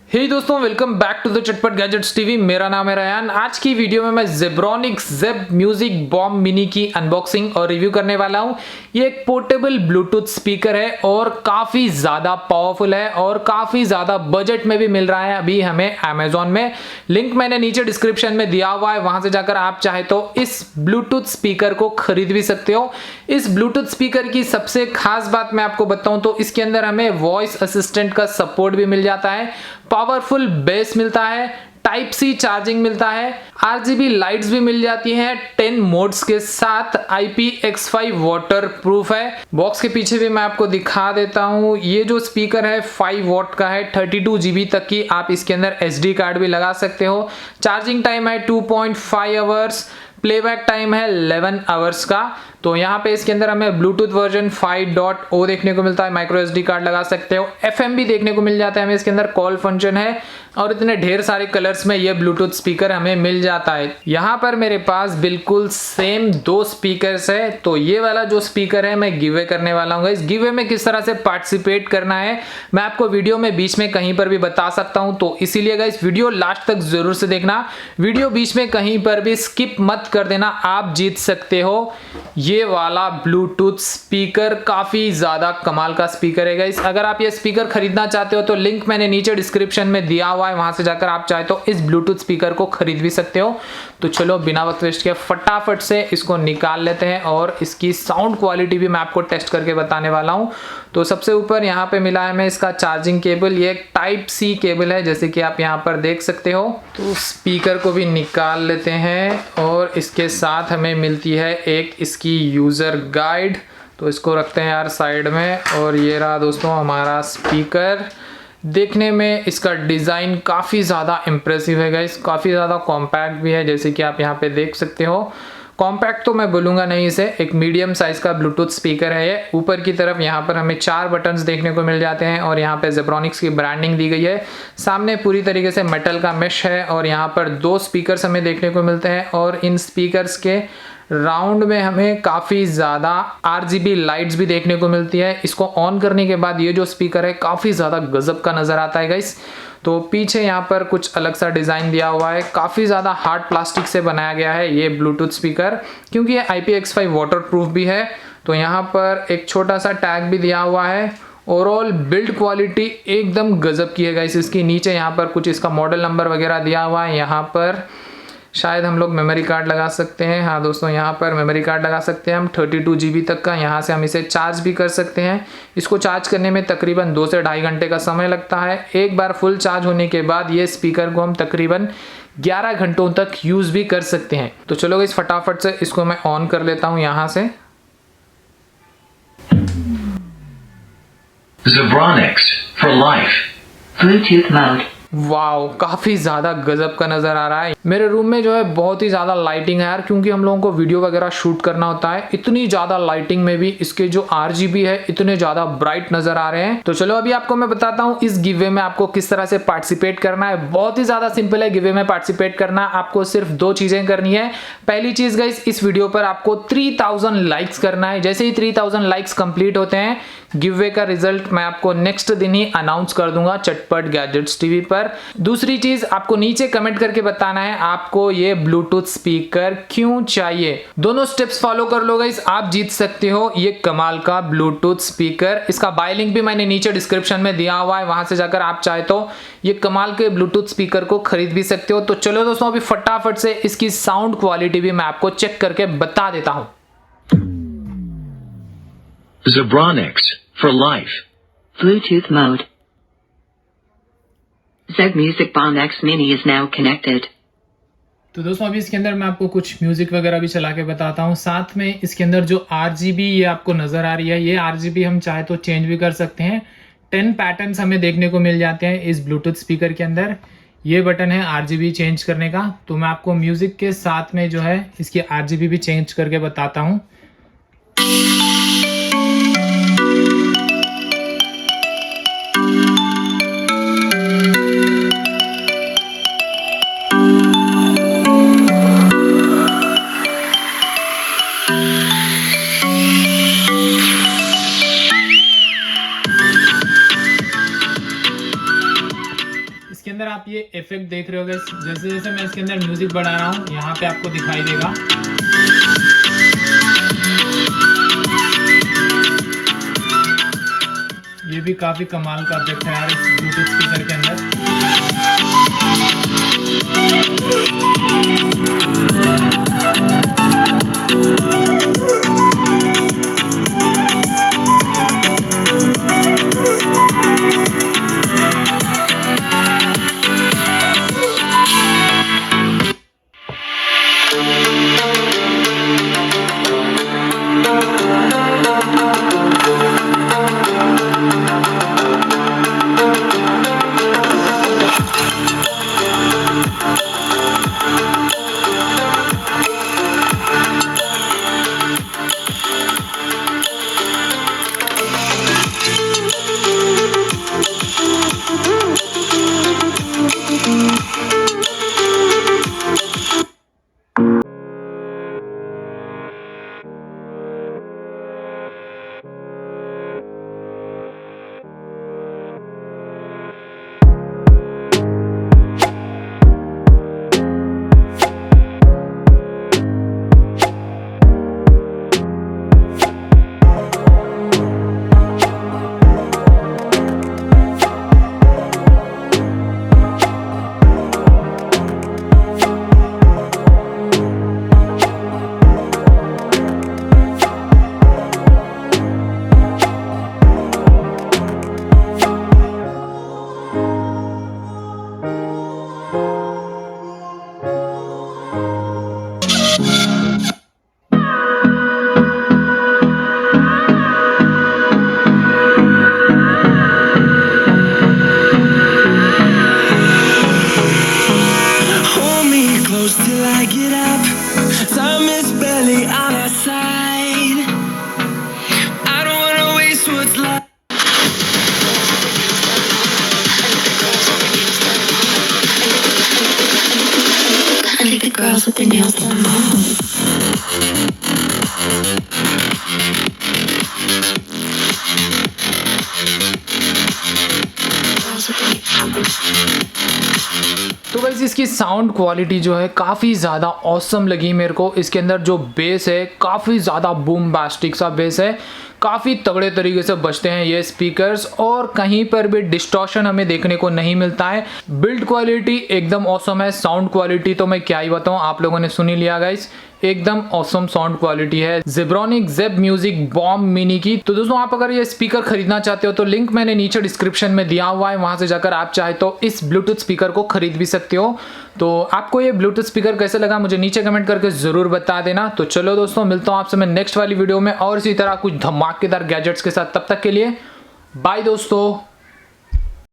हे दोस्तों, welcome back to the चटपट gadgets TV. मेरा नाम है रयान। आज की वीडियो में मैं Zebronics ZEB-MUSIC बॉम मिनी की अनबॉक्सिंग और रिव्यू करने वाला हूं। ये एक पोर्टेबल ब्लूटूथ स्पीकर है और काफ़ी ज़्यादा पावरफुल है और काफ़ी ज़्यादा बजट में भी मिल रहा है अभी हमें अमेजोन में। लिंक मैंने नीचे डिस्क्रिप्शन में दिया हुआ है, वहां से जाकर आप चाहे तो इस ब्लूटूथ स्पीकर को खरीद भी सकते हो। इस ब्लूटूथ स्पीकर की सबसे खास बात मैं आपको बताऊं तो इसके अंदर हमें वॉइस असिस्टेंट का सपोर्ट भी मिल जाता है, पावरफुल बेस मिलता है, टाइप सी चार्जिंग मिलता है, RGB लाइट्स भी मिल जाती हैं 10 मोड्स के साथ, IPX5 वाटरप्रूफ है। बॉक्स के पीछे भी मैं आपको दिखा देता हूं। ये जो स्पीकर है 5 वॉट का है, 32 GB तक की आप इसके अंदर SD कार्ड भी लगा सकते हो। चार्जिंग टाइम है 2.5 आवर्स, प्लेबैक टाइम है 11 आवर्स का। तो यहाँ पे इसके अंदर हमें ब्लूटूथ वर्जन 5.0 देखने को मिलता है, माइक्रो SD कार्ड लगा सकते हो, FM भी देखने को मिल जाता है हमें इसके अंदर, कॉल फंक्शन है और इतने ढेर सारे कलर्स में ये ब्लूटूथ स्पीकर हमें मिल जाता है। यहाँ पर मेरे पास बिल्कुल सेम 2 स्पीकर्स है। तो ये वाला जो स्पीकर है मैं गिवे करने वाला हूँ। इस गिवे में किस तरह से पार्टिसिपेट करना है मैं आपको वीडियो में बीच में कहीं पर भी बता सकता हूँ, तो इसीलिए गाइस वीडियो लास्ट तक जरूर से देखना। वीडियो बीच में कहीं पर भी स्किप मत कर देना। आप जीत सकते हो ये वाला ब्लूटूथ स्पीकर। काफी ज्यादा कमाल का स्पीकर है गाइस। अगर आप ये स्पीकर खरीदना चाहते हो तो लिंक मैंने नीचे डिस्क्रिप्शन में दिया हुआ है, वहां से जाकर आप चाहे तो इस ब्लूटूथ स्पीकर को खरीद भी सकते हो। तो चलो बिना वक्त वेस्ट किए फटाफट से इसको निकाल लेते हैं और इसकी साउंड क्वालिटी भी मैं आपको टेस्ट करके बताने वाला हूं। तो सबसे ऊपर यहाँ पे मिला है हमें इसका चार्जिंग केबल। ये एक टाइप सी केबल है जैसे कि आप यहाँ पर देख सकते हो। तो स्पीकर को भी निकाल लेते हैं और इसके साथ हमें मिलती है एक इसकी यूजर गाइड। तो इसको रखते हैं यार साइड में। और ये रहा दोस्तों हमारा स्पीकर। देखने में इसका डिज़ाइन काफ़ी ज़्यादा इम्प्रेसिव है गाइस, काफ़ी ज़्यादा कॉम्पैक्ट भी है जैसे कि आप यहाँ पे देख सकते हो। कॉम्पैक्ट तो मैं बोलूँगा नहीं, इसे एक मीडियम साइज़ का ब्लूटूथ स्पीकर है ये। ऊपर की तरफ यहाँ पर हमें 4 बटन्स देखने को मिल जाते हैं और यहाँ पे Zebronics की ब्रांडिंग दी गई है। सामने पूरी तरीके से मेटल का मेश है और यहाँ पर 2 स्पीकर्स हमें देखने को मिलते हैं और इन स्पीकर्स के राउंड में हमें काफ़ी ज़्यादा RGB लाइट्स भी देखने को मिलती है। इसको ऑन करने के बाद ये जो स्पीकर है काफ़ी ज़्यादा गजब का नज़र आता है गाइस। तो पीछे यहाँ पर कुछ अलग सा डिज़ाइन दिया हुआ है, काफ़ी ज़्यादा हार्ड प्लास्टिक से बनाया गया है ये ब्लूटूथ स्पीकर, क्योंकि ये IPX5 वाटरप्रूफ भी है। तो यहाँ पर एक छोटा सा टैग भी दिया हुआ है। ओवरऑल बिल्ड क्वालिटी एकदम गजब की है गाइस इसकी। नीचे यहाँ पर कुछ इसका मॉडल नंबर वगैरह दिया हुआ है। यहाँ पर शायद हम लोग मेमोरी कार्ड लगा सकते हैं। हाँ दोस्तों, यहाँ पर मेमोरी कार्ड लगा सकते हैं हम 32 GB तक का। यहाँ से हम इसे चार्ज भी कर सकते हैं। इसको चार्ज करने में तकरीबन 2 से ढाई घंटे का समय लगता है। एक बार फुल चार्ज होने के बाद ये स्पीकर को हम तकरीबन 11 घंटों तक यूज़ भी कर सकते हैं। तो चलो इस फटाफट से इसको मैं ऑन कर लेता हूँ यहाँ से। Zebronics for life. Bluetooth mode. Wow, काफ़ी ज़्यादा गजब का नज़र आ रहा है। मेरे रूम में जो है बहुत ही ज़्यादा लाइटिंग है यार, क्योंकि हम लोगों को वीडियो वगैरह शूट करना होता है। इतनी ज़्यादा लाइटिंग में भी इसके जो RGB है इतने ज़्यादा ब्राइट नज़र आ रहे हैं। तो चलो अभी आपको मैं बताता हूँ इस गिवे में आपको किस तरह से पार्टिसिपेट करना है। बहुत ही ज़्यादा सिंपल है गिवे में पार्टिसिपेट करना। आपको सिर्फ 2 चीज़ें करनी है। पहली चीज़ गाइस, इस वीडियो पर आपको 3000 लाइक्स करना है। जैसे ही 3000 लाइक्स कंप्लीट होते हैं गिवे का रिजल्ट मैं आपको नेक्स्ट दिन ही अनाउंस कर दूंगा चटपट गैजेट्स टीवी पर। दूसरी चीज, आपको नीचे कमेंट करके बताना है आपको ये ब्लूटूथ स्पीकर क्यों चाहिए। दोनों स्टेप्स फॉलो कर लो गाइस, आप जीत सकते हो ये कमाल का ब्लूटूथ स्पीकर। इसका बाय लिंक भी मैंने नीचे डिस्क्रिप्शन में दिया हुआ है, वहां से जाकर आप चाहे तो ये कमाल के ब्लूटूथ स्पीकर को खरीद भी सकते हो। तो चलो दोस्तों अभी फटाफट से इसकी साउंड क्वालिटी भी मैं आपको चेक करके बता देता हूं। Zebronics for life. Bluetooth mode. ZEB-MUSIC BOM X Mini is now connected. तो दोस्तों अभी इसके अंदर मैं आपको कुछ म्यूजिक वगैरह भी चला के बताता हूँ। साथ में इसके अंदर जो RGB ये आपको नजर आ रही है, ये RGB हम चाहे तो चेंज भी कर सकते हैं। 10 पैटर्न्स हमें देखने को मिल जाते हैं इस ब्लूटूथ स्पीकर के अंदर। ये बटन है RGB चेंज करने का। तो मैं आपको म्यूजिक के साथ में जो है इसकी RGB भी चेंज करके बताता हूँ। इसके अंदर आप ये इफेक्ट देख रहे होगे, जैसे जैसे मैं इसके अंदर म्यूजिक बढ़ा रहा हूँ यहाँ पे आपको दिखाई देगा। ये भी काफी कमाल का इफेक्ट है यार इस ब्लूटूथ स्पीकर के अंदर। Girls with their nails done. तो गाइस इसकी साउंड क्वालिटी जो है काफ़ी ज़्यादा ऑसम लगी मेरे को। इसके अंदर जो बेस है काफ़ी ज़्यादा बूम बास्टिक सा बेस है, काफ़ी तगड़े तरीके से बजते हैं ये स्पीकर्स और कहीं पर भी डिस्टॉर्शन हमें देखने को नहीं मिलता है। बिल्ड क्वालिटी एकदम ऑसम है, साउंड क्वालिटी तो मैं क्या ही बताऊँ, आप लोगों ने सुन ही लिया गाइस, एकदम ऑसम साउंड क्वालिटी है Zebronics ZEB-MUSIC बॉम मिनी की। तो दोस्तों आप अगर ये स्पीकर खरीदना चाहते हो तो लिंक मैंने नीचे डिस्क्रिप्शन में दिया हुआ है, वहां से जाकर आप चाहे तो इस ब्लूटूथ स्पीकर को खरीद भी सकते हो। तो आपको ये ब्लूटूथ स्पीकर कैसे लगा मुझे नीचे कमेंट करके जरूर बता देना। तो चलो दोस्तों मिलता हूँ आपसे मैं नेक्स्ट वाली वीडियो में और इसी तरह कुछ धमाकेदार गैजेट्स के साथ। तब तक के लिए बाय दोस्तों।